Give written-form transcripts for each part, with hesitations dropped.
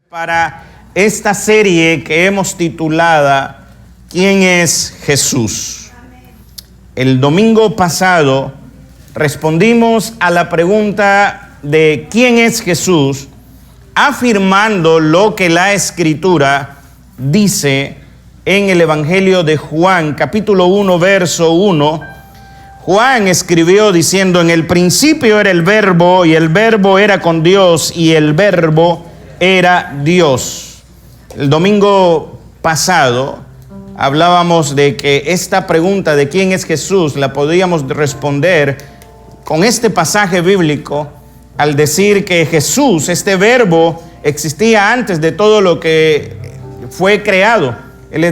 Para esta serie que hemos titulado ¿Quién es Jesús? El domingo pasado respondimos a la pregunta de ¿quién es Jesús? Afirmando lo que la Escritura dice en el Evangelio de Juan, capítulo 1, verso 1. Juan escribió diciendo: en el principio era el Verbo, y el Verbo era con Dios, y el Verbo era Dios. El domingo pasado hablábamos de que esta pregunta de quién es Jesús la podíamos responder con este pasaje bíblico al decir que Jesús, este Verbo, existía antes de todo lo que fue creado. Él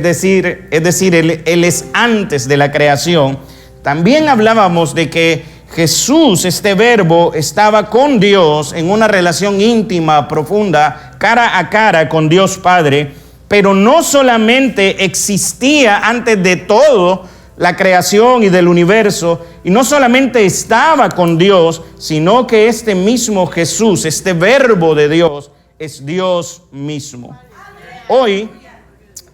es antes de la creación. También hablábamos de que Jesús, este Verbo, estaba con Dios en una relación íntima, profunda, cara a cara con Dios Padre, pero no solamente existía antes de todo la creación y del universo, y no solamente estaba con Dios, sino que este mismo Jesús, este Verbo de Dios, es Dios mismo. Hoy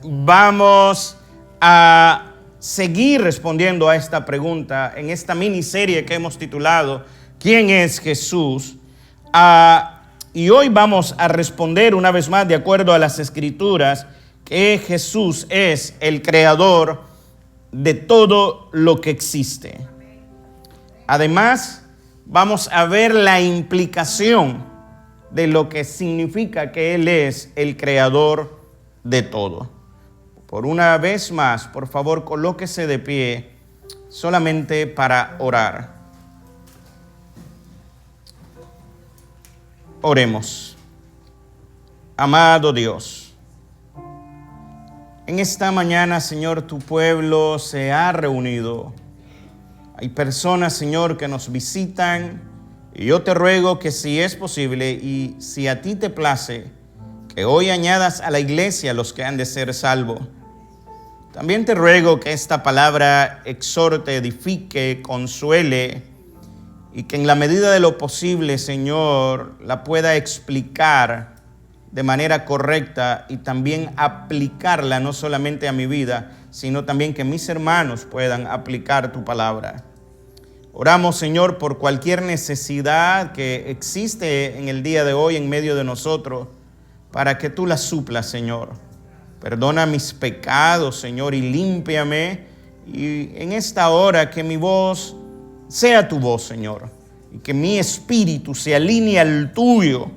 vamos a seguir respondiendo a esta pregunta en esta miniserie que hemos titulado ¿Quién es Jesús? Y hoy vamos a responder una vez más de acuerdo a las Escrituras que Jesús es el creador de todo lo que existe. Además, vamos a ver la implicación de lo que significa que Él es el creador de todo. Por una vez más, por favor, colóquese de pie solamente para orar. Oremos. Amado Dios, en esta mañana, Señor, tu pueblo se ha reunido. Hay personas, Señor, que nos visitan, y yo te ruego que si es posible y si a ti te place, que hoy añadas a la iglesia los que han de ser salvos. También te ruego que esta palabra exhorte, edifique, consuele, y que en la medida de lo posible, Señor, la pueda explicar de manera correcta y también aplicarla no solamente a mi vida, sino también que mis hermanos puedan aplicar tu palabra. Oramos, Señor, por cualquier necesidad que existe en el día de hoy en medio de nosotros, para que tú la suplas, Señor. Perdona mis pecados, Señor, y límpiame. Y en esta hora que mi voz sea tu voz, Señor, y que mi espíritu se alinee al tuyo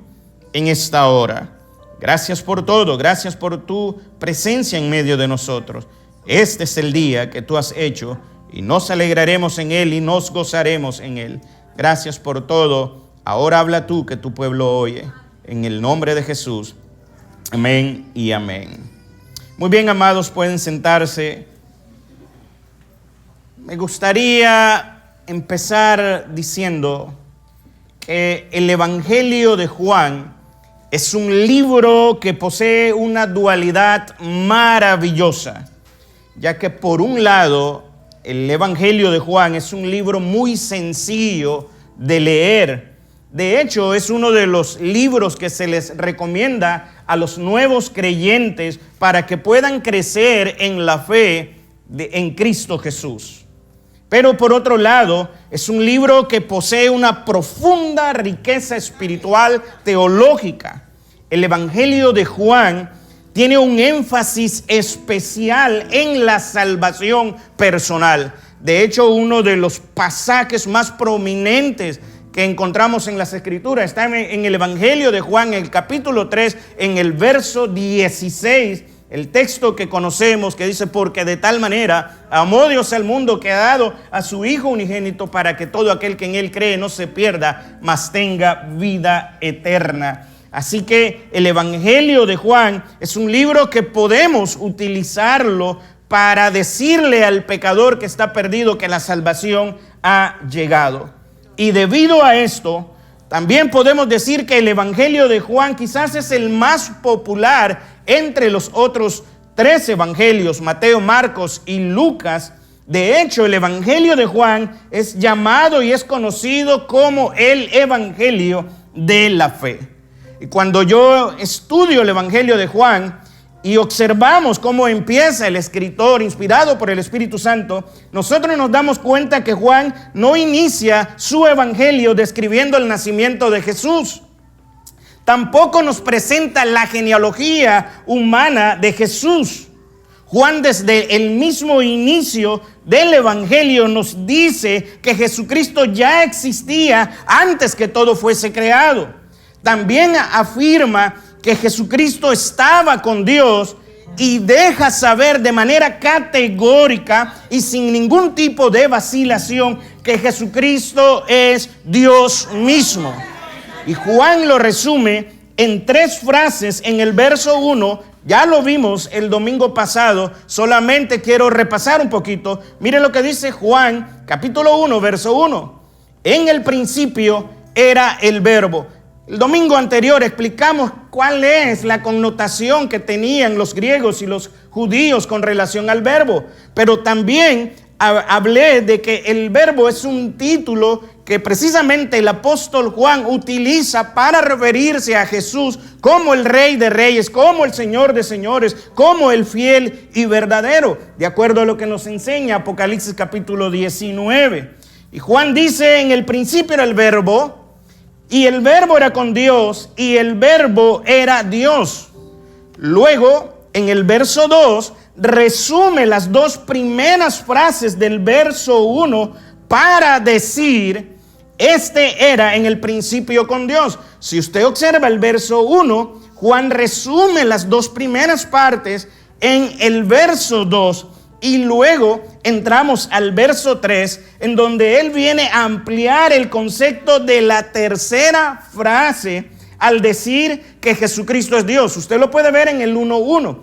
en esta hora. Gracias por todo, gracias por tu presencia en medio de nosotros. Este es el día que tú has hecho y nos alegraremos en él y nos gozaremos en él. Gracias por todo. Ahora habla tú, que tu pueblo oye. En el nombre de Jesús. Amén y amén. Muy bien, amados, pueden sentarse. Me gustaría empezar diciendo que el Evangelio de Juan es un libro que posee una dualidad maravillosa, ya que por un lado el Evangelio de Juan es un libro muy sencillo de leer. De hecho, es uno de los libros que se les recomienda a los nuevos creyentes para que puedan crecer en la fe en Cristo Jesús. Pero por otro lado, es un libro que posee una profunda riqueza espiritual teológica. El Evangelio de Juan tiene un énfasis especial en la salvación personal. De hecho, uno de los pasajes más prominentes que encontramos en las Escrituras está en el Evangelio de Juan, en el capítulo 3, en el verso 16, el texto que conocemos que dice: porque de tal manera amó Dios al mundo que ha dado a su Hijo unigénito, para que todo aquel que en él cree no se pierda, mas tenga vida eterna. Así que el Evangelio de Juan es un libro que podemos utilizarlo para decirle al pecador que está perdido que la salvación ha llegado. Y debido a esto, también podemos decir que el Evangelio de Juan quizás es el más popular entre los otros 3 evangelios, Mateo, Marcos y Lucas. De hecho, el Evangelio de Juan es llamado y es conocido como el Evangelio de la fe. Y cuando yo estudio el Evangelio de Juan y observamos cómo empieza el escritor inspirado por el Espíritu Santo, nosotros nos damos cuenta que Juan no inicia su evangelio describiendo el nacimiento de Jesús. Tampoco nos presenta la genealogía humana de Jesús. Juan desde el mismo inicio del evangelio nos dice que Jesucristo ya existía antes que todo fuese creado. También afirma que Jesucristo estaba con Dios y deja saber de manera categórica y sin ningún tipo de vacilación que Jesucristo es Dios mismo. Y Juan lo resume en 3 frases en el verso 1. Ya lo vimos el domingo pasado, solamente quiero repasar un poquito. Mire lo que dice Juan, capítulo 1, verso 1. En el principio era el verbo. El domingo anterior explicamos cuál es la connotación que tenían los griegos y los judíos con relación al verbo. Pero también hablé de que el verbo es un título que precisamente el apóstol Juan utiliza para referirse a Jesús como el Rey de Reyes, como el Señor de Señores, como el fiel y verdadero, de acuerdo a lo que nos enseña Apocalipsis capítulo 19. Y Juan dice: en el principio era el verbo, y el verbo era con Dios, y el verbo era Dios. Luego, en el verso 2, resume las 2 primeras frases del verso 1 para decir: este era en el principio con Dios. Si usted observa el verso 1, Juan resume las 2 primeras partes en el verso 2. Y luego entramos al verso 3, en donde él viene a ampliar el concepto de la tercera frase al decir que Jesucristo es Dios. Usted lo puede ver en el 1.1.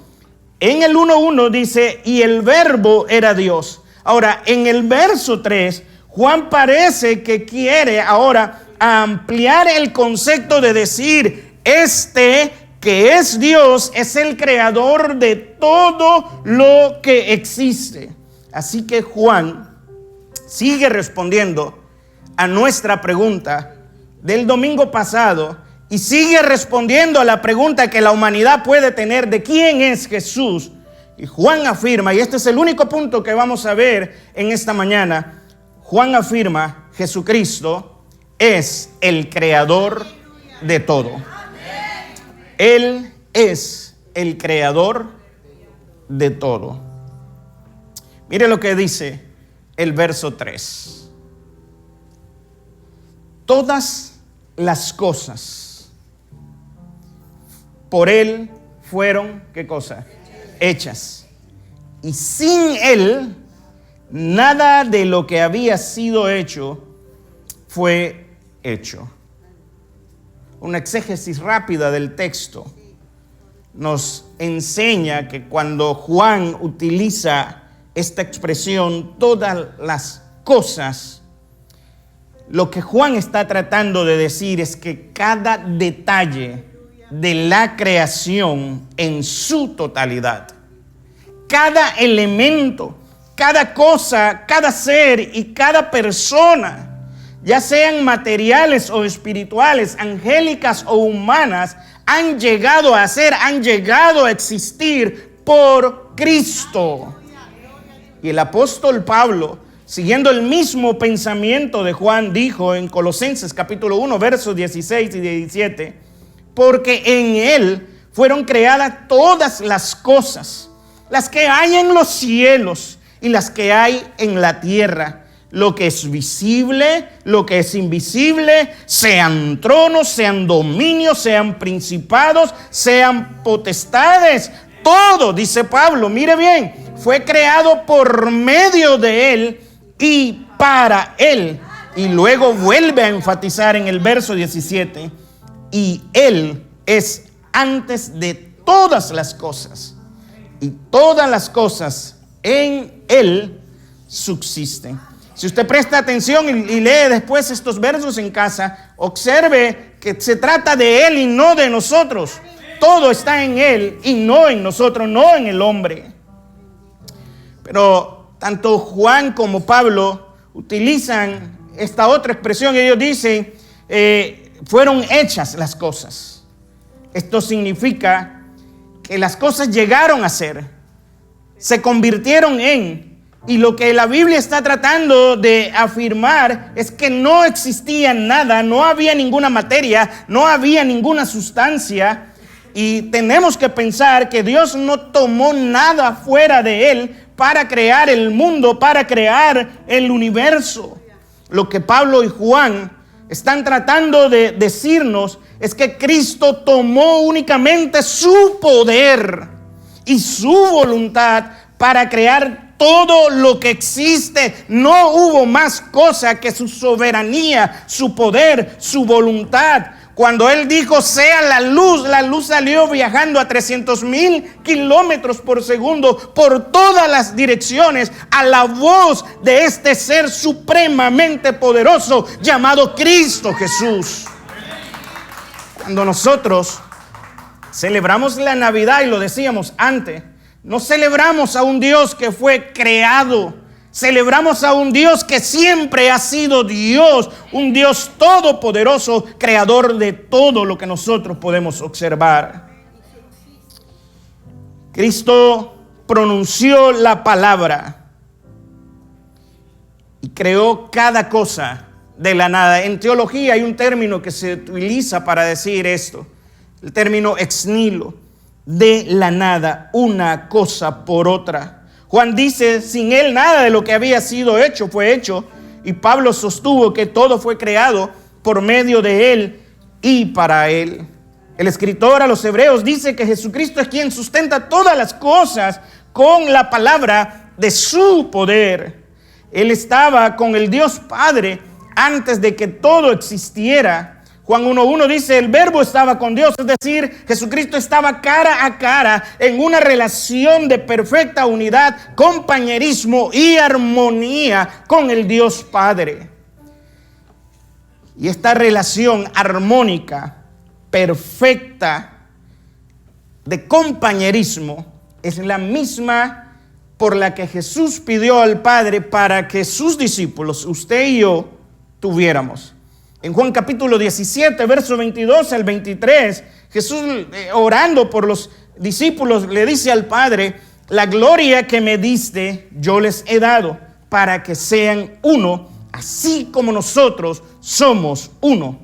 En el 1.1 dice: y el verbo era Dios. Ahora, en el verso 3, Juan parece que quiere ahora ampliar el concepto de decir: este que es Dios es el creador de todo lo que existe. Así que Juan sigue respondiendo a nuestra pregunta del domingo pasado y sigue respondiendo a la pregunta que la humanidad puede tener de quién es Jesús. Y Juan afirma, y este es el único punto que vamos a ver en esta mañana, Juan afirma: Jesucristo es el creador de todo. Él es el creador de todo. Mire lo que dice el verso 3. Todas las cosas por Él fueron, ¿qué cosa? Hechas. Y sin Él, nada de lo que había sido hecho fue hecho. Una exégesis rápida del texto nos enseña que cuando Juan utiliza esta expresión, todas las cosas, lo que Juan está tratando de decir es que cada detalle de la creación en su totalidad, cada elemento, cada cosa, cada ser y cada persona, ya sean materiales o espirituales, angélicas o humanas, han llegado a ser, han llegado a existir por Cristo. Y el apóstol Pablo, siguiendo el mismo pensamiento de Juan, dijo en Colosenses capítulo 1, versos 16 y 17, porque en Él fueron creadas todas las cosas, las que hay en los cielos y las que hay en la tierra, lo que es visible, lo que es invisible, sean tronos, sean dominios, sean principados, sean potestades. Todo, dice Pablo, mire bien, fue creado por medio de Él y para Él. Y luego vuelve a enfatizar en el verso 17, y Él es antes de todas las cosas, y todas las cosas en Él subsisten. Si usted presta atención y lee después estos versos en casa, observe que se trata de Él y no de nosotros. Todo está en Él y no en nosotros, no en el hombre. Pero tanto Juan como Pablo utilizan esta otra expresión. Ellos dicen, fueron hechas las cosas. Esto significa que las cosas llegaron a ser, se convirtieron en, y lo que la Biblia está tratando de afirmar es que no existía nada, no había ninguna materia, no había ninguna sustancia. Y tenemos que pensar que Dios no tomó nada fuera de Él para crear el mundo, para crear el universo. Lo que Pablo y Juan están tratando de decirnos es que Cristo tomó únicamente su poder y su voluntad para crear todo lo que existe. No hubo más cosa que su soberanía, su poder, su voluntad. Cuando Él dijo sea la luz salió viajando a 300,000 kilómetros por segundo por todas las direcciones a la voz de este ser supremamente poderoso llamado Cristo Jesús. Cuando nosotros celebramos la Navidad, y lo decíamos antes, no celebramos a un Dios que fue creado. Celebramos a un Dios que siempre ha sido Dios, un Dios todopoderoso, creador de todo lo que nosotros podemos observar. Cristo pronunció la palabra y creó cada cosa de la nada. En teología hay un término que se utiliza para decir esto, el término ex nihilo, de la nada, una cosa por otra. Juan dice, sin Él nada de lo que había sido hecho fue hecho. Y Pablo sostuvo que todo fue creado por medio de Él y para Él. El escritor a los Hebreos dice que Jesucristo es quien sustenta todas las cosas con la palabra de su poder. Él estaba con el Dios Padre antes de que todo existiera. Juan 1:1 dice, el verbo estaba con Dios, es decir, Jesucristo estaba cara a cara en una relación de perfecta unidad, compañerismo y armonía con el Dios Padre. Y esta relación armónica, perfecta, de compañerismo, es la misma por la que Jesús pidió al Padre para que sus discípulos, usted y yo, tuviéramos. En Juan capítulo 17, verso 22 al 23, Jesús orando por los discípulos le dice al Padre, la gloria que me diste yo les he dado para que sean uno, así como nosotros somos uno.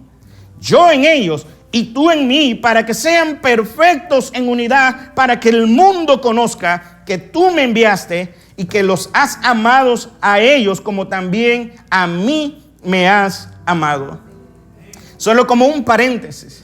Yo en ellos y tú en mí, para que sean perfectos en unidad, para que el mundo conozca que tú me enviaste y que los has amado a ellos como también a mí me has amado. Solo como un paréntesis,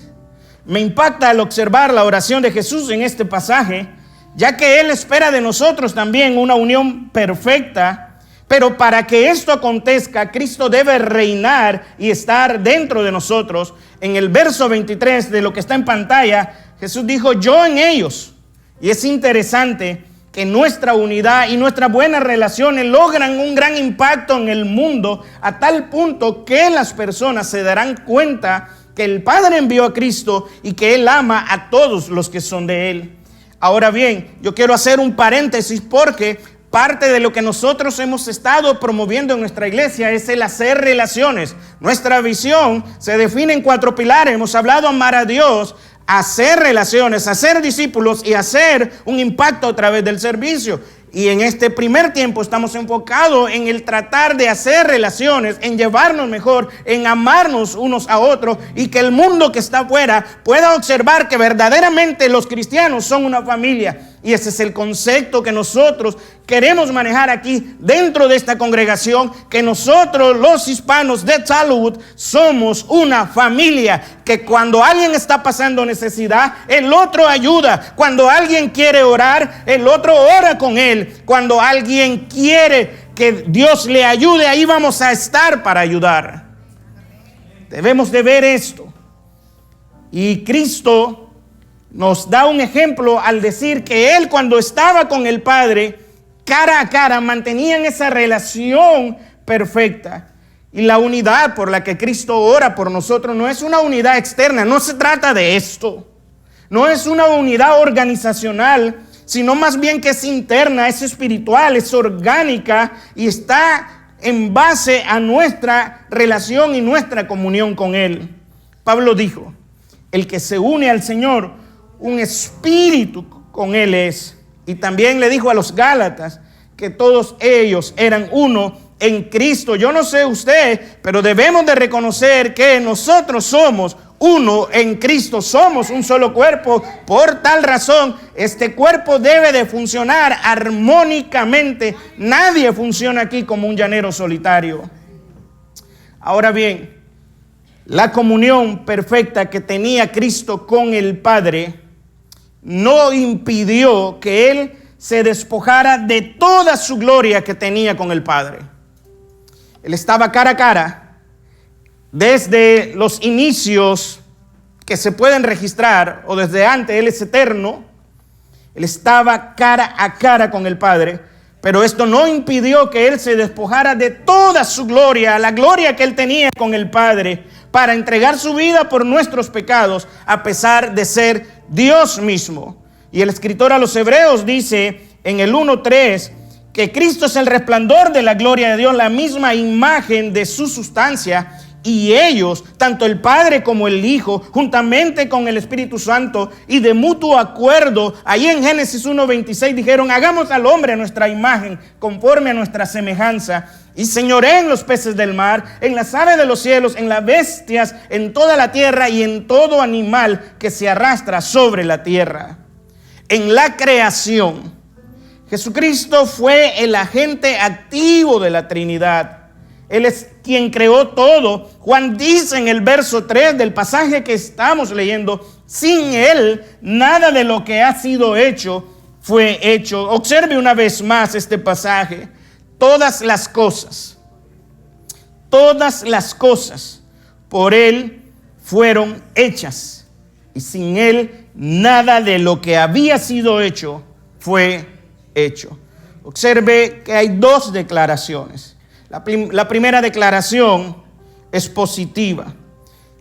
me impacta al observar la oración de Jesús en este pasaje, ya que Él espera de nosotros también una unión perfecta, pero para que esto acontezca, Cristo debe reinar y estar dentro de nosotros. En el verso 23 de lo que está en pantalla, Jesús dijo, yo en ellos. Y es interesante que nuestra unidad y nuestras buenas relaciones logran un gran impacto en el mundo a tal punto que las personas se darán cuenta que el Padre envió a Cristo y que Él ama a todos los que son de Él. Ahora bien, yo quiero hacer un paréntesis porque parte de lo que nosotros hemos estado promoviendo en nuestra iglesia es el hacer relaciones. Nuestra visión se define en 4 pilares. Hemos hablado de amar a Dios, hacer relaciones, hacer discípulos y hacer un impacto a través del servicio. Y en este primer tiempo estamos enfocados en el tratar de hacer relaciones, en llevarnos mejor, en amarnos unos a otros y que el mundo que está afuera pueda observar que verdaderamente los cristianos son una familia. Y ese es el concepto que nosotros queremos manejar aquí dentro de esta congregación, que nosotros los hispanos de Talwood somos una familia, que cuando alguien está pasando necesidad, el otro ayuda. Cuando alguien quiere orar, el otro ora con él. Cuando alguien quiere que Dios le ayude, ahí vamos a estar para ayudar. Debemos de ver esto. Y Cristo nos da un ejemplo al decir que Él, cuando estaba con el Padre, cara a cara, mantenían esa relación perfecta. Y la unidad por la que Cristo ora por nosotros no es una unidad externa, no se trata de esto. No es una unidad organizacional, sino más bien que es interna, es espiritual, es orgánica y está en base a nuestra relación y nuestra comunión con Él. Pablo dijo, El que se une al Señor, un espíritu con Él es. Y también le dijo a los Gálatas que todos ellos eran uno en Cristo. Yo no sé usted, pero debemos de reconocer que nosotros somos uno en Cristo, somos un solo cuerpo. Por tal razón, este cuerpo debe de funcionar armónicamente. Nadie funciona aquí como un llanero solitario. Ahora bien, la comunión perfecta que tenía Cristo con el Padre no impidió que Él se despojara de toda su gloria que tenía con el Padre. Él estaba cara a cara desde los inicios que se pueden registrar, o desde antes. Él es eterno. Él estaba cara a cara con el Padre, pero esto no impidió que Él se despojara de toda su gloria, la gloria que Él tenía con el Padre, para entregar su vida por nuestros pecados, a pesar de ser Dios mismo. Y el escritor a los Hebreos dice en el 1:3 que Cristo es el resplandor de la gloria de Dios, la misma imagen de su sustancia, y ellos, tanto el Padre como el Hijo, juntamente con el Espíritu Santo y de mutuo acuerdo, ahí en Génesis 1:26 dijeron: hagamos al hombre a nuestra imagen, conforme a nuestra semejanza, y señoreen los peces del mar, en las aves de los cielos, en las bestias, en toda la tierra y en todo animal que se arrastra sobre la tierra. En la creación, Jesucristo fue el agente activo de la Trinidad. Él es quien creó todo. Juan dice en el verso 3 del pasaje que estamos leyendo: sin Él, nada de lo que ha sido hecho fue hecho. Observe una vez más este pasaje. Todas las cosas por Él fueron hechas, y sin Él, nada de lo que había sido hecho fue hecho. Observe que hay dos declaraciones. La primera declaración es positiva.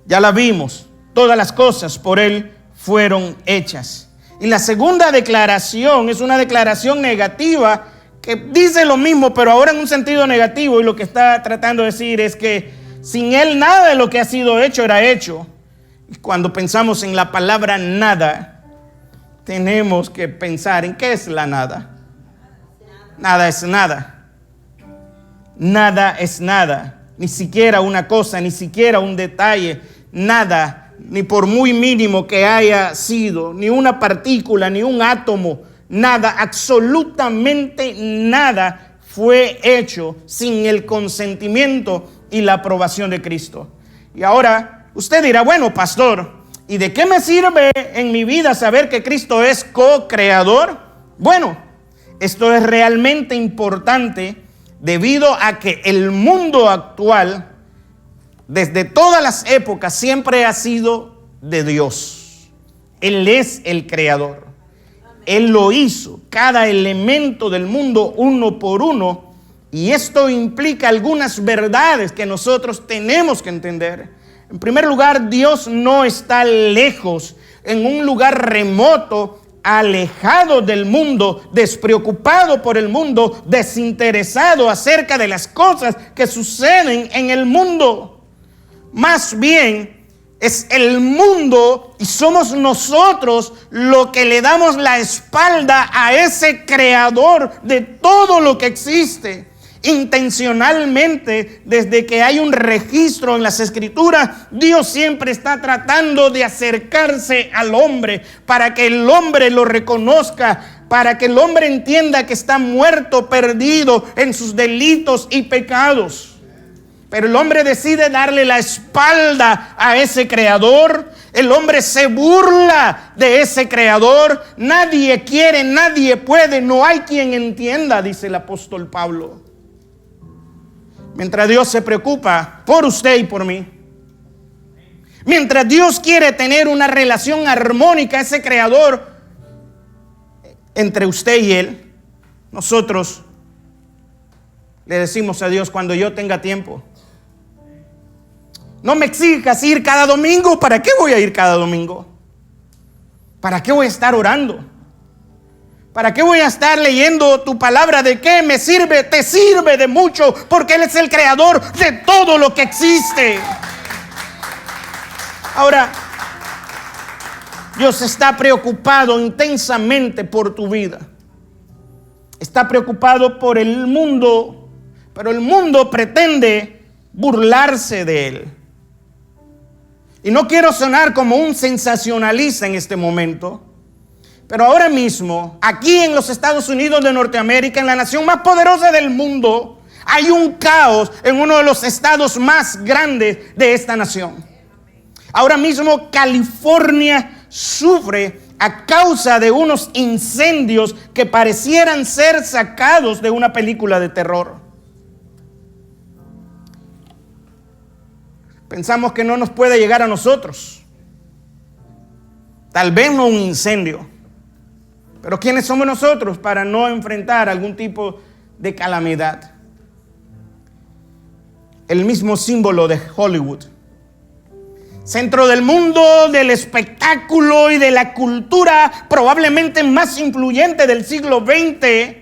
Ya la vimos. Todas las cosas por Él fueron hechas. Y la segunda declaración es una declaración negativa que dice lo mismo, pero ahora en un sentido negativo. Y lo que está tratando de decir es que sin Él nada de lo que ha sido hecho era hecho. Y cuando pensamos en la palabra nada, tenemos que pensar en qué es la nada. Nada es nada. Nada es nada, ni siquiera una cosa, ni siquiera un detalle, nada, ni por muy mínimo que haya sido, ni una partícula, ni un átomo, nada, absolutamente nada fue hecho sin el consentimiento y la aprobación de Cristo. Y ahora usted dirá: bueno, pastor, ¿y de qué me sirve en mi vida saber que Cristo es co-creador? Bueno, esto es realmente importante, debido a que el mundo actual, desde todas las épocas, siempre ha sido de Dios. Él es el creador. Él lo hizo, cada elemento del mundo uno por uno. Y esto implica algunas verdades que nosotros tenemos que entender. En primer lugar, Dios no está lejos, en un lugar remoto, alejado del mundo, despreocupado por el mundo, desinteresado acerca de las cosas que suceden en el mundo. Más bien, es el mundo y somos nosotros lo que le damos la espalda a ese creador de todo lo que existe. Intencionalmente, desde que hay un registro en las Escrituras, Dios siempre está tratando de acercarse al hombre para que el hombre lo reconozca, para que el hombre entienda que está muerto, perdido en sus delitos y pecados. Pero el hombre decide darle la espalda a ese creador. El hombre se burla de ese creador. Nadie quiere, nadie puede, no hay quien entienda, dice el apóstol Pablo. Mientras Dios se preocupa por usted y por mí, mientras Dios quiere tener una relación armónica, ese creador, entre usted y Él, nosotros le decimos a Dios: cuando yo tenga tiempo. No me exijas ir cada domingo. ¿Para qué voy a ir cada domingo? ¿Para qué voy a estar orando? ¿Para qué voy a estar leyendo tu palabra? ¿De qué me sirve? Te sirve de mucho, porque Él es el creador de todo lo que existe. Ahora, Dios está preocupado intensamente por tu vida. Está preocupado por el mundo, pero el mundo pretende burlarse de él. Y no quiero sonar como un sensacionalista en este momento, pero ahora mismo, aquí en los Estados Unidos de Norteamérica, en la nación más poderosa del mundo, hay un caos en uno de los estados más grandes de esta nación. Ahora mismo California sufre a causa de unos incendios que parecieran ser sacados de una película de terror. Pensamos que no nos puede llegar a nosotros. Tal vez no un incendio. Pero ¿quiénes somos nosotros para no enfrentar algún tipo de calamidad? El mismo símbolo de Hollywood, centro del mundo del espectáculo y de la cultura probablemente más influyente del siglo XX,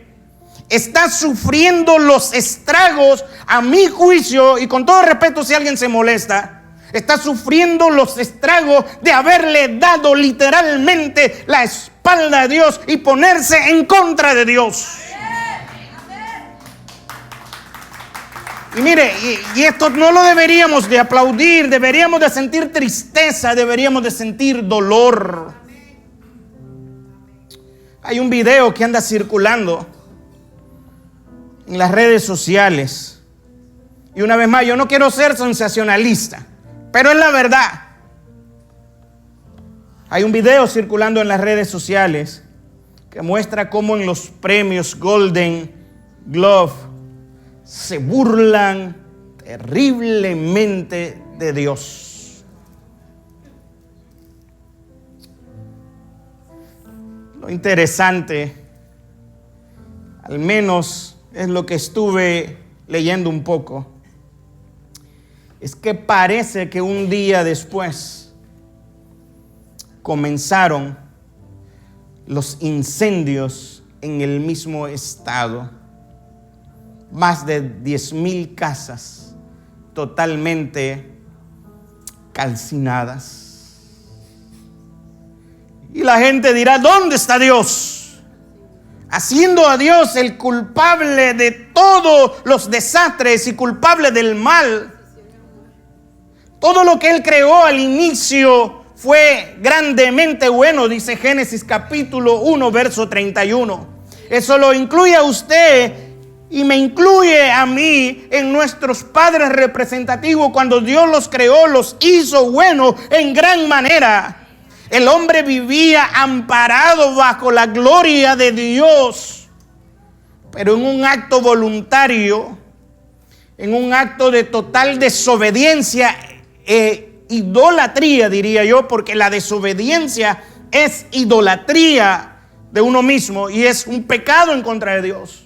está sufriendo los estragos, a mi juicio, y con todo respeto si alguien se molesta, está sufriendo los estragos de haberle dado literalmente la espalda a Dios y ponerse en contra de Dios. Y mire, y esto no lo deberíamos de aplaudir, deberíamos de sentir tristeza, deberíamos de sentir dolor. Hay un video que anda circulando en las redes sociales. Y una vez más, yo no quiero ser sensacionalista, pero es la verdad. Hay un video circulando en las redes sociales que muestra cómo en los premios Golden Globe se burlan terriblemente de Dios. Lo interesante, al menos es lo que estuve leyendo un poco, es que parece que un día después comenzaron los incendios en el mismo estado. Más de 10,000 casas totalmente calcinadas. Y la gente dirá, ¿dónde está Dios? Haciendo a Dios el culpable de todos los desastres y culpable del mal. Todo lo que Él creó al inicio fue grandemente bueno, dice Génesis capítulo 1, verso 31. Eso lo incluye a usted y me incluye a mí en nuestros padres representativos. Cuando Dios los creó, los hizo buenos en gran manera. El hombre vivía amparado bajo la gloria de Dios, pero en un acto voluntario, en un acto de total desobediencia e idolatría, diría yo, porque la desobediencia es idolatría de uno mismo y es un pecado en contra de Dios.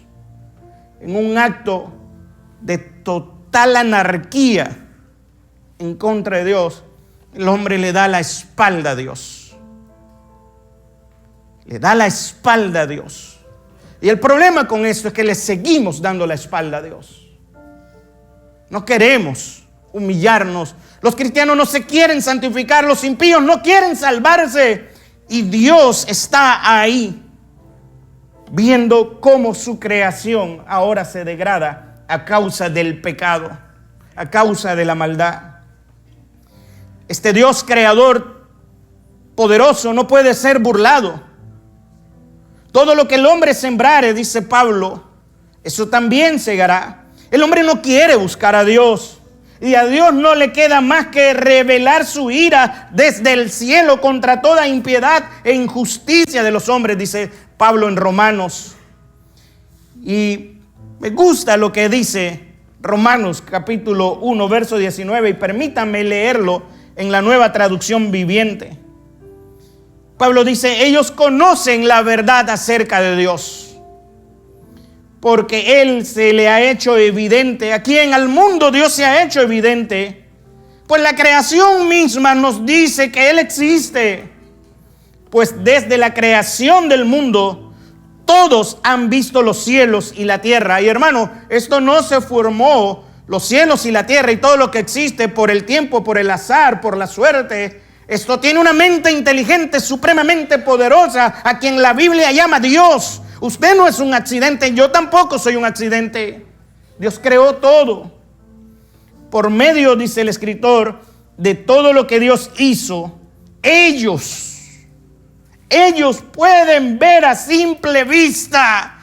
En un acto de total anarquía en contra de Dios, el hombre le da la espalda a Dios. Le da la espalda a Dios. Y el problema con esto es que le seguimos dando la espalda a Dios. No queremos humillarnos. Los cristianos no se quieren santificar, los impíos no quieren salvarse. Y Dios está ahí, viendo cómo su creación ahora se degrada a causa del pecado, a causa de la maldad. Este Dios creador poderoso no puede ser burlado. Todo lo que el hombre sembrare, dice Pablo, eso también segará. El hombre no quiere buscar a Dios. Y a Dios no le queda más que revelar su ira desde el cielo contra toda impiedad e injusticia de los hombres, dice Pablo en Romanos. Y me gusta lo que dice Romanos capítulo 1, verso 19, y permítanme leerlo en la Nueva Traducción Viviente. Pablo dice, ellos conocen la verdad acerca de Dios, porque Él se le ha hecho evidente. Aquí en el mundo Dios se ha hecho evidente, pues la creación misma nos dice que Él existe. Pues desde la creación del mundo, todos han visto los cielos y la tierra. Y hermano, esto no se formó, los cielos y la tierra y todo lo que existe, por el tiempo, por el azar, por la suerte. Esto tiene una mente inteligente, supremamente poderosa, a quien la Biblia llama Dios. Usted no es un accidente, yo tampoco soy un accidente. Dios creó todo. Por medio, dice el escritor, de todo lo que Dios hizo, ellos pueden ver a simple vista.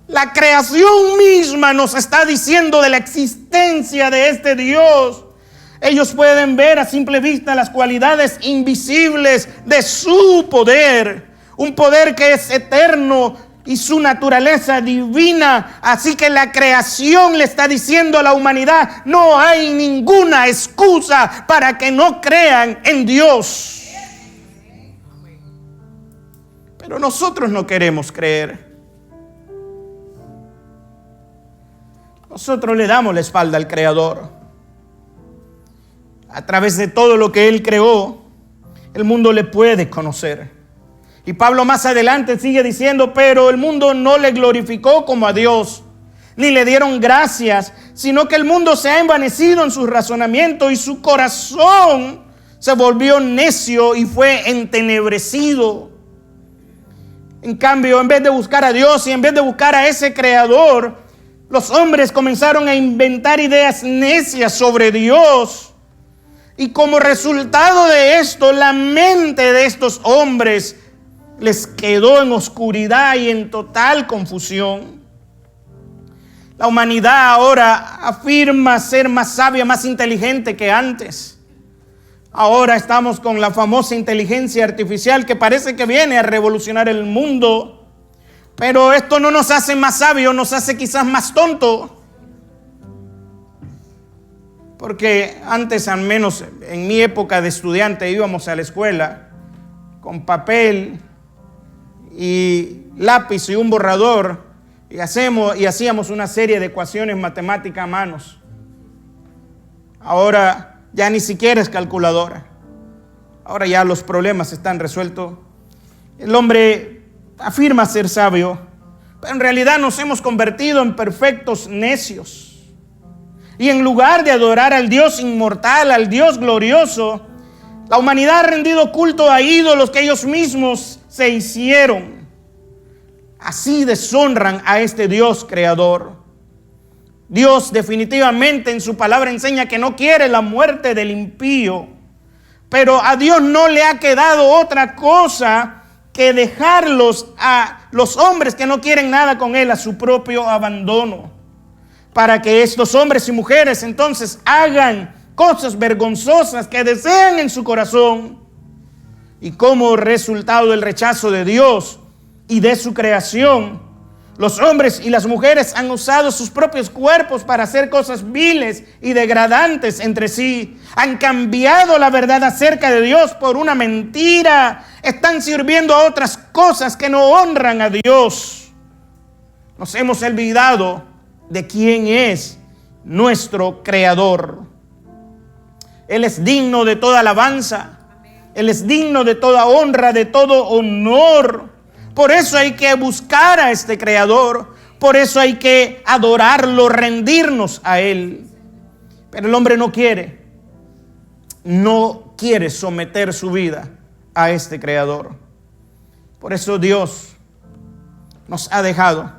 La creación misma nos está diciendo de la existencia de este Dios. Ellos pueden ver a simple vista las cualidades invisibles de su poder. Un poder que es eterno y su naturaleza divina. Así que la creación le está diciendo a la humanidad: no hay ninguna excusa para que no crean en Dios. Pero nosotros no queremos creer. Nosotros le damos la espalda al Creador. A través de todo lo que Él creó, el mundo le puede conocer. Y Pablo más adelante sigue diciendo: pero el mundo no le glorificó como a Dios, ni le dieron gracias, sino que el mundo se ha envanecido en su razonamiento y su corazón se volvió necio y fue entenebrecido. En cambio, en vez de buscar a Dios y en vez de buscar a ese Creador, los hombres comenzaron a inventar ideas necias sobre Dios. Y como resultado de esto, la mente de estos hombres les quedó en oscuridad y en total confusión. La humanidad ahora afirma ser más sabia, más inteligente que antes. Ahora estamos con la famosa inteligencia artificial que parece que viene a revolucionar el mundo. Pero esto no nos hace más sabios, nos hace quizás más tontos. Porque antes, al menos en mi época de estudiante, íbamos a la escuela con papel y lápiz y un borrador y hacíamos una serie de ecuaciones matemáticas a manos. Ahora ya ni siquiera es calculadora. Ahora ya los problemas están resueltos. El hombre afirma ser sabio, pero en realidad nos hemos convertido en perfectos necios. Y en lugar de adorar al Dios inmortal, al Dios glorioso, la humanidad ha rendido culto a ídolos que ellos mismos se hicieron. Así deshonran a este Dios creador. Dios definitivamente en su palabra enseña que no quiere la muerte del impío, pero a Dios no le ha quedado otra cosa que dejarlos a los hombres que no quieren nada con Él a su propio abandono, para que estos hombres y mujeres entonces hagan cosas vergonzosas que desean en su corazón. Y como resultado del rechazo de Dios y de su creación, los hombres y las mujeres han usado sus propios cuerpos para hacer cosas viles y degradantes entre sí. Han cambiado la verdad acerca de Dios por una mentira. Están sirviendo a otras cosas que no honran a Dios. Nos hemos olvidado de quién es nuestro Creador. Él es digno de toda alabanza. Él es digno de toda honra, de todo honor. Por eso hay que buscar a este Creador. Por eso hay que adorarlo, rendirnos a Él. Pero el hombre no quiere someter su vida a este Creador. Por eso Dios nos ha dejado,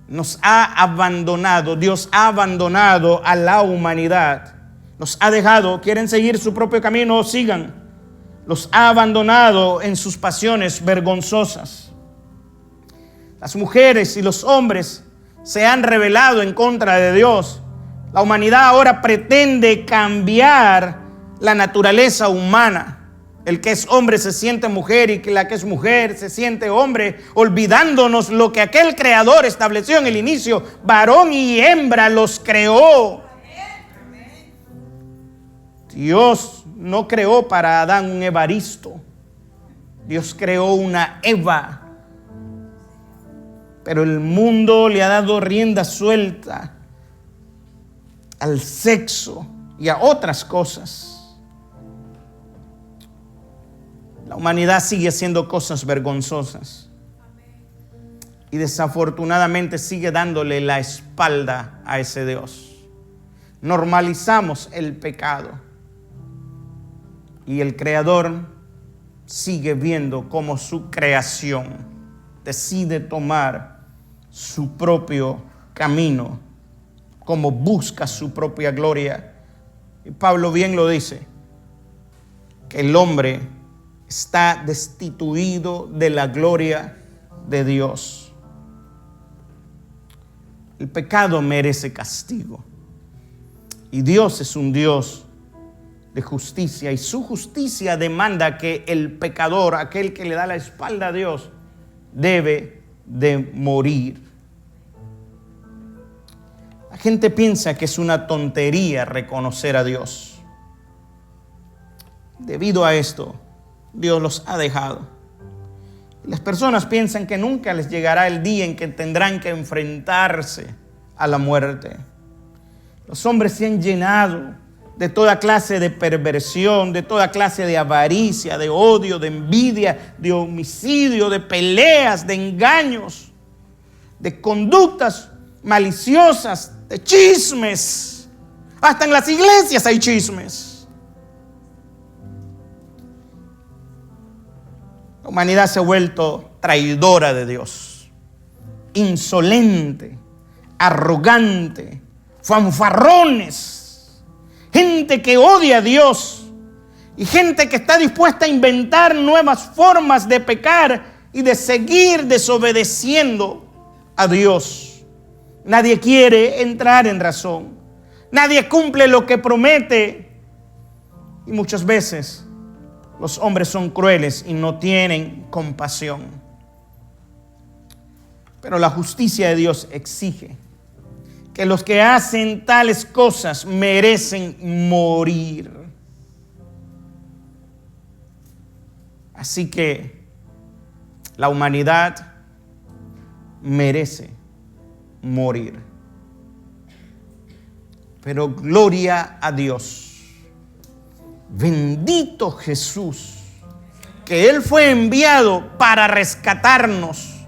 nos ha abandonado. Dios ha abandonado a la humanidad. Nos ha dejado. ¿Quieren seguir su propio camino? Sigan. Los ha abandonado en sus pasiones vergonzosas. Las mujeres y los hombres se han rebelado en contra de Dios. La humanidad ahora pretende cambiar la naturaleza humana. El que es hombre se siente mujer y la que es mujer se siente hombre, olvidándonos lo que aquel Creador estableció en el inicio. Varón y hembra los creó. Dios no creó para Adán un Evaristo. Dios creó una Eva. Pero el mundo le ha dado rienda suelta al sexo y a otras cosas. La humanidad sigue haciendo cosas vergonzosas. Y desafortunadamente sigue dándole la espalda a ese Dios. Normalizamos el pecado. Y el Creador sigue viendo cómo su creación decide tomar su propio camino, cómo busca su propia gloria. Y Pablo bien lo dice, que el hombre está destituido de la gloria de Dios. El pecado merece castigo. Y Dios es un Dios de justicia, y su justicia demanda que el pecador, aquel que le da la espalda a Dios, debe de morir. La gente piensa que es una tontería reconocer a Dios. Debido a esto, Dios los ha dejado. Las personas piensan que nunca les llegará el día en que tendrán que enfrentarse a la muerte. Los hombres se han llenado de toda clase de perversión, de toda clase de avaricia, de odio, de envidia, de homicidio, de peleas, de engaños, de conductas maliciosas, de chismes. Hasta en las iglesias hay chismes. La humanidad se ha vuelto traidora de Dios, insolente, arrogante, fanfarrones. Gente que odia a Dios y gente que está dispuesta a inventar nuevas formas de pecar y de seguir desobedeciendo a Dios. Nadie quiere entrar en razón. Nadie cumple lo que promete. Y muchas veces los hombres son crueles y no tienen compasión. Pero la justicia de Dios exige que los que hacen tales cosas merecen morir. Así que la humanidad merece morir. Pero gloria a Dios. Bendito Jesús, que Él fue enviado para rescatarnos.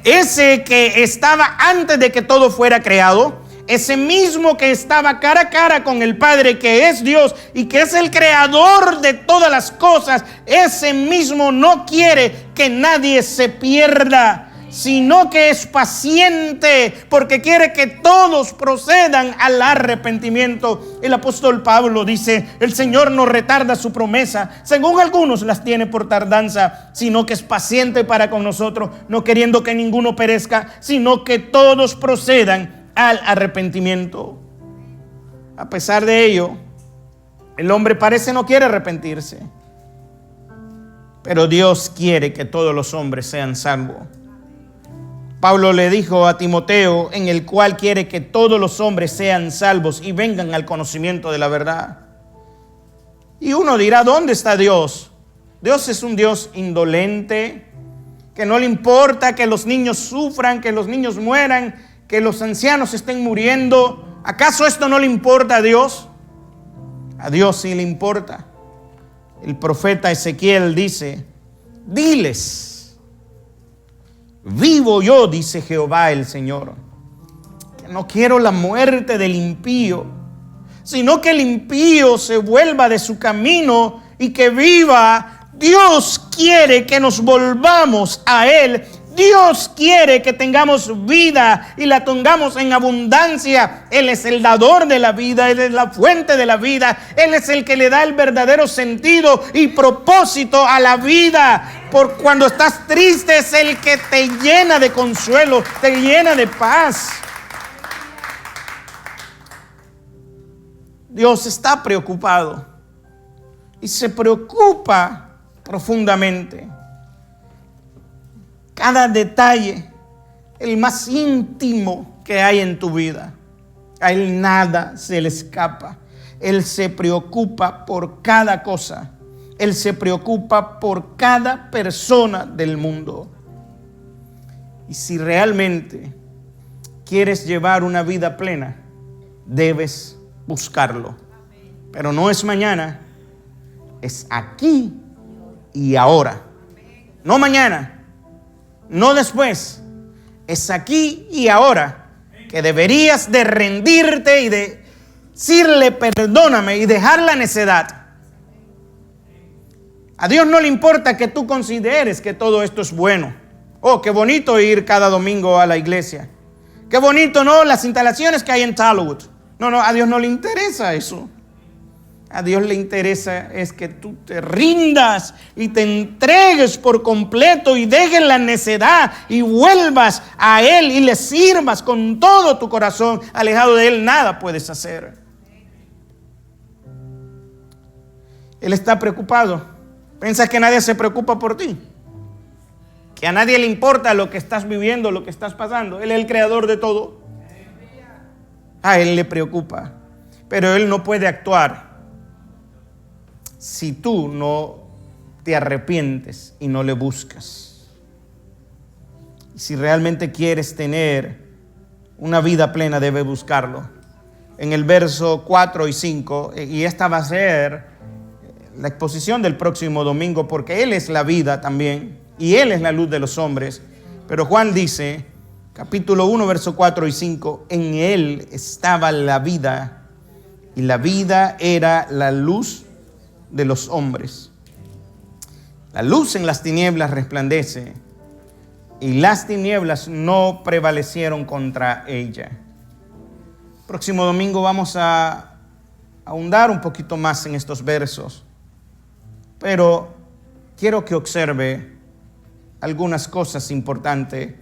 Ese que estaba antes de que todo fuera creado, ese mismo que estaba cara a cara con el Padre, que es Dios y que es el creador de todas las cosas, ese mismo no quiere que nadie se pierda, sino que es paciente porque quiere que todos procedan al arrepentimiento. El apóstol Pablo dice: el Señor no retarda su promesa, según algunos las tiene por tardanza, sino que es paciente para con nosotros, no queriendo que ninguno perezca, sino que todos procedan al arrepentimiento. A pesar de ello, el hombre parece no quiere arrepentirse, pero Dios quiere que todos los hombres sean salvos. Pablo le dijo a Timoteo, en el cual quiere que todos los hombres sean salvos y vengan al conocimiento de la verdad. Y uno dirá: ¿dónde está Dios? Dios es un Dios indolente, que no le importa que los niños sufran, que los niños mueran, que los ancianos estén muriendo. ¿Acaso esto no le importa a Dios? A Dios sí le importa. El profeta Ezequiel dice: diles, vivo yo, dice Jehová el Señor, que no quiero la muerte del impío, sino que el impío se vuelva de su camino y que viva. Dios quiere que nos volvamos a Él. Dios quiere que tengamos vida y la tengamos en abundancia. Él es el dador de la vida, Él es la fuente de la vida, Él es el que le da el verdadero sentido y propósito a la vida. Por cuando estás triste, es el que te llena de consuelo, te llena de paz. Dios está preocupado y se preocupa profundamente. Cada detalle, el más íntimo que hay en tu vida, a Él nada se le escapa. Él se preocupa por cada cosa. Él se preocupa por cada persona del mundo. Y si realmente quieres llevar una vida plena, debes buscarlo. Pero no es mañana, es aquí y ahora. No mañana, no después, es aquí y ahora que deberías de rendirte y de decirle: perdóname, y dejar la necedad. A Dios no le importa que tú consideres que todo esto es bueno. Oh, qué bonito ir cada domingo a la iglesia. Qué bonito, ¿no? Las instalaciones que hay en Talwood. No, a Dios no le interesa eso. A Dios le interesa es que tú te rindas y te entregues por completo y dejes la necedad y vuelvas a Él y le sirvas con todo tu corazón. Alejado de Él nada puedes hacer. Él está preocupado. ¿Piensas que nadie se preocupa por ti? Que a nadie le importa lo que estás viviendo, lo que estás pasando. Él es el creador de todo. A Él le preocupa. Pero Él no puede actuar si tú no te arrepientes y no le buscas. Y si realmente quieres tener una vida plena, debes buscarlo. En el verso 4 y 5, y esta va a ser la exposición del próximo domingo, porque Él es la vida también, y Él es la luz de los hombres. Pero Juan dice, capítulo 1, verso 4 y 5, en Él estaba la vida, y la vida era la luz de los hombres. La luz en las tinieblas resplandece, y las tinieblas no prevalecieron contra ella. Próximo domingo vamos a ahondar un poquito más en estos versos, pero quiero que observe algunas cosas importantes,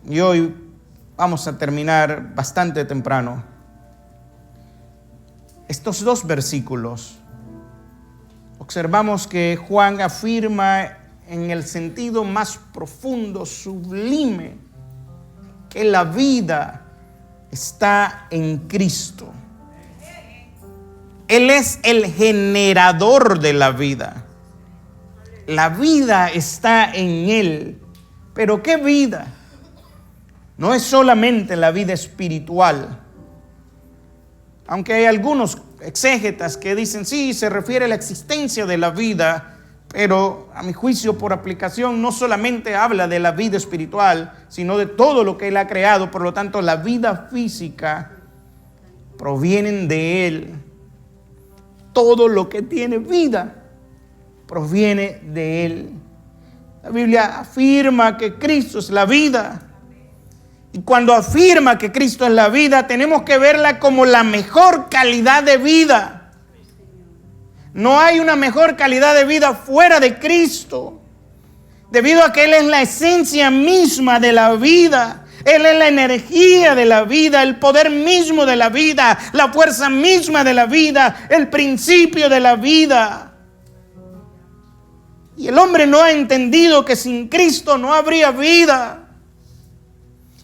y hoy vamos a terminar bastante temprano. Estos dos versículos, observamos que Juan afirma en el sentido más profundo, sublime, que la vida está en Cristo. Él es el generador de la vida. La vida está en Él. Pero ¿qué vida? No es solamente la vida espiritual. Aunque hay algunos exégetas que dicen, sí, se refiere a la existencia de la vida, pero a mi juicio, por aplicación, no solamente habla de la vida espiritual, sino de todo lo que Él ha creado. Por lo tanto, la vida física proviene de Él. Todo lo que tiene vida proviene de Él. La Biblia afirma que Cristo es la vida. Y cuando afirma que Cristo es la vida, tenemos que verla como la mejor calidad de vida. No hay una mejor calidad de vida fuera de Cristo, debido a que Él es la esencia misma de la vida. Él es la energía de la vida, el poder mismo de la vida, la fuerza misma de la vida, el principio de la vida. Y el hombre no ha entendido que sin Cristo no habría vida.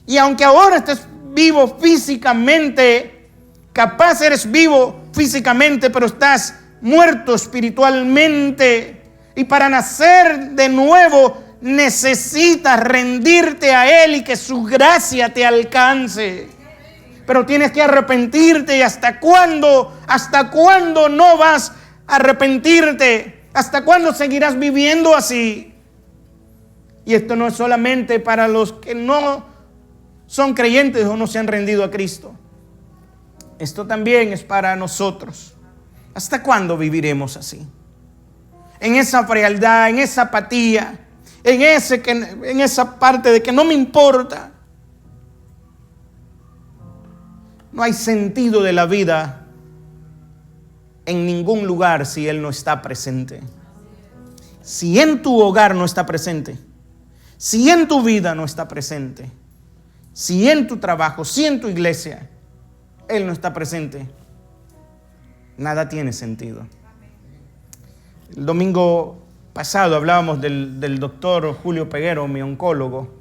Y aunque ahora estés vivo físicamente, capaz eres vivo físicamente, pero estás muerto espiritualmente. Y para nacer de nuevo necesitas rendirte a Él y que su gracia te alcance. Pero tienes que arrepentirte. ¿Y hasta cuándo? ¿Hasta cuándo no vas a arrepentirte? ¿Hasta cuándo seguirás viviendo así? Y esto no es solamente para los que no son creyentes o no se han rendido a Cristo. Esto también es para nosotros. ¿Hasta cuándo viviremos así? En esa frialdad, en esa apatía, en esa parte de que no me importa. No hay sentido de la vida en ningún lugar si Él no está presente. Si en tu hogar no está presente, si en tu vida no está presente, si en tu trabajo, si en tu iglesia Él no está presente, nada tiene sentido. El domingo pasado hablábamos del doctor Julio Peguero, mi oncólogo,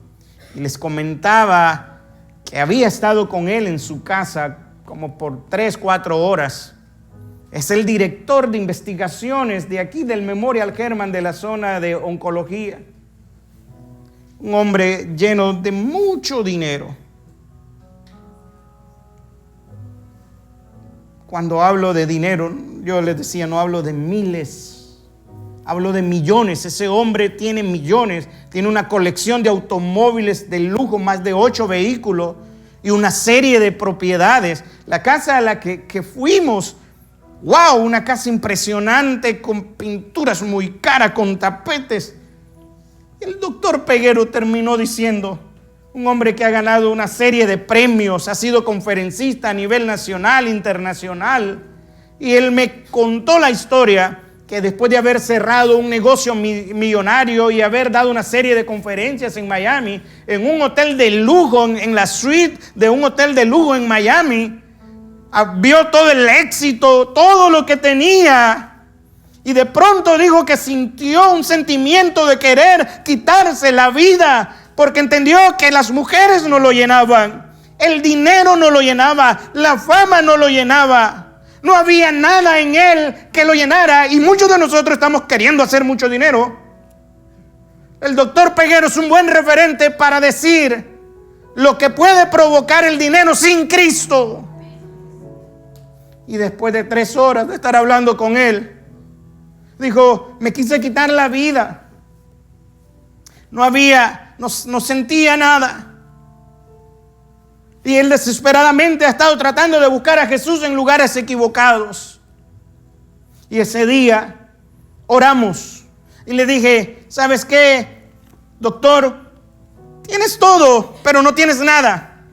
y les comentaba que había estado con él en su casa como por 3-4 horas. Es el director de investigaciones de aquí del Memorial Hermann de la zona de oncología. Un hombre lleno de mucho dinero. Cuando hablo de dinero, yo les decía, no hablo de miles, hablo de millones. Ese hombre tiene millones, tiene una colección de automóviles de lujo, más de 8 vehículos y una serie de propiedades. La casa a la que fuimos, wow, una casa impresionante con pinturas muy caras, con tapetes. El doctor Peguero terminó diciendo, un hombre que ha ganado una serie de premios, ha sido conferencista a nivel nacional, internacional, y él me contó la historia que después de haber cerrado un negocio millonario y haber dado una serie de conferencias en Miami, en un hotel de lujo, en la suite de un hotel de lujo en Miami, vio todo el éxito, todo lo que tenía, y de pronto dijo que sintió un sentimiento de querer quitarse la vida, porque entendió que las mujeres no lo llenaban, el dinero no lo llenaba, la fama no lo llenaba. No había nada en él que lo llenara, y muchos de nosotros estamos queriendo hacer mucho dinero. El doctor Peguero es un buen referente para decir lo que puede provocar el dinero sin Cristo. Y después de 3 horas de estar hablando con él, dijo, me quise quitar la vida. No sentía nada. Y él desesperadamente ha estado tratando de buscar a Jesús en lugares equivocados. Y ese día oramos y le dije, ¿sabes qué, doctor? Tienes todo, pero no tienes nada.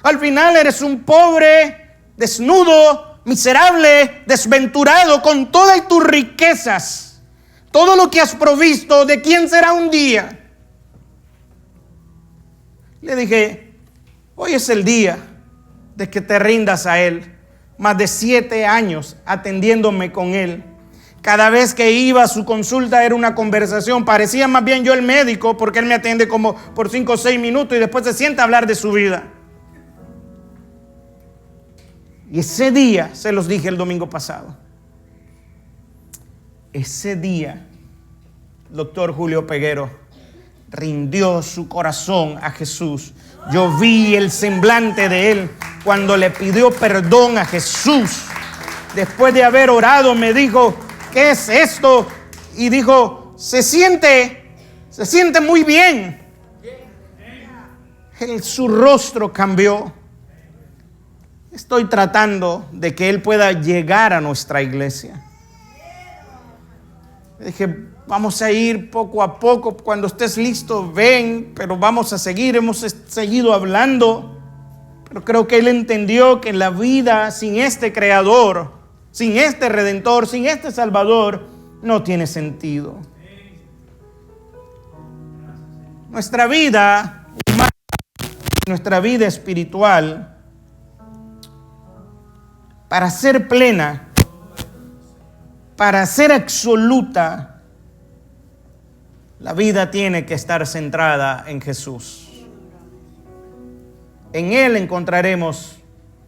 Al final eres un pobre, desnudo, miserable, desventurado, con todas tus riquezas. Todo lo que has provisto, ¿de quién será un día? Le dije, hoy es el día de que te rindas a Él. Más de 7 años atendiéndome con Él. Cada vez que iba a su consulta era una conversación. Parecía más bien yo el médico, porque Él me atiende como por 5 o 6 minutos y después se sienta a hablar de su vida. Y ese día, se los dije el domingo pasado, ese día, doctor Julio Peguero rindió su corazón a Jesús. Yo vi el semblante de él cuando le pidió perdón a Jesús. Después de haber orado, me dijo, ¿qué es esto? Y dijo, se siente muy bien. Su rostro cambió. Estoy tratando de que él pueda llegar a nuestra iglesia. Le dije, vamos a ir poco a poco. Cuando estés listo, ven, pero vamos a seguir. Hemos seguido hablando. Pero creo que él entendió que la vida sin este Creador, sin este Redentor, sin este Salvador, no tiene sentido. Nuestra vida humana, nuestra vida espiritual, para ser plena, para ser absoluta, la vida tiene que estar centrada en Jesús. En Él encontraremos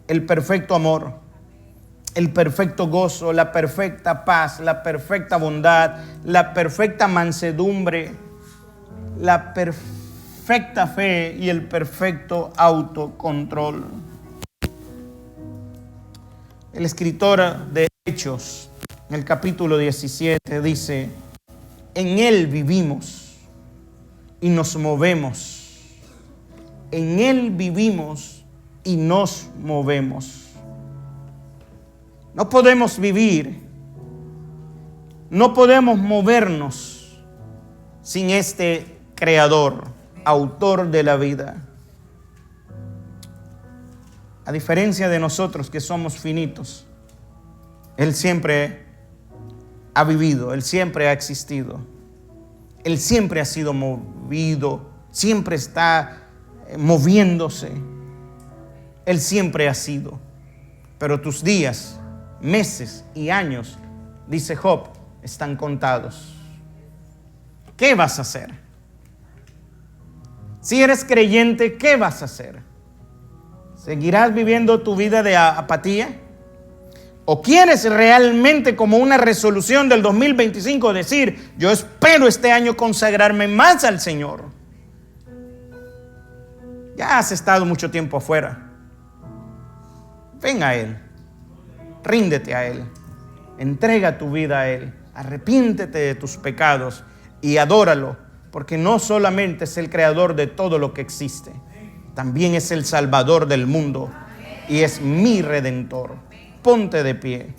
el perfecto amor, el perfecto gozo, la perfecta paz, la perfecta bondad, la perfecta mansedumbre, la perfecta fe y el perfecto autocontrol. El escritor de Hechos, en el capítulo 17, dice, en Él vivimos y nos movemos. En Él vivimos y nos movemos. No podemos vivir, no podemos movernos sin este Creador, autor de la vida. A diferencia de nosotros que somos finitos, Él siempre ha vivido, Él siempre ha existido. Él siempre ha sido movido, siempre está moviéndose. Él siempre ha sido. Pero tus días, meses y años, dice Job, están contados. ¿Qué vas a hacer? Si eres creyente, ¿qué vas a hacer? ¿Seguirás viviendo tu vida de apatía? ¿O quieres realmente, como una resolución del 2025, decir, yo espero este año consagrarme más al Señor? Ya has estado mucho tiempo afuera. Ven a Él, ríndete a Él, entrega tu vida a Él, arrepiéntete de tus pecados y adóralo, porque no solamente es el creador de todo lo que existe, también es el Salvador del mundo y es mi Redentor. Ponte de pie.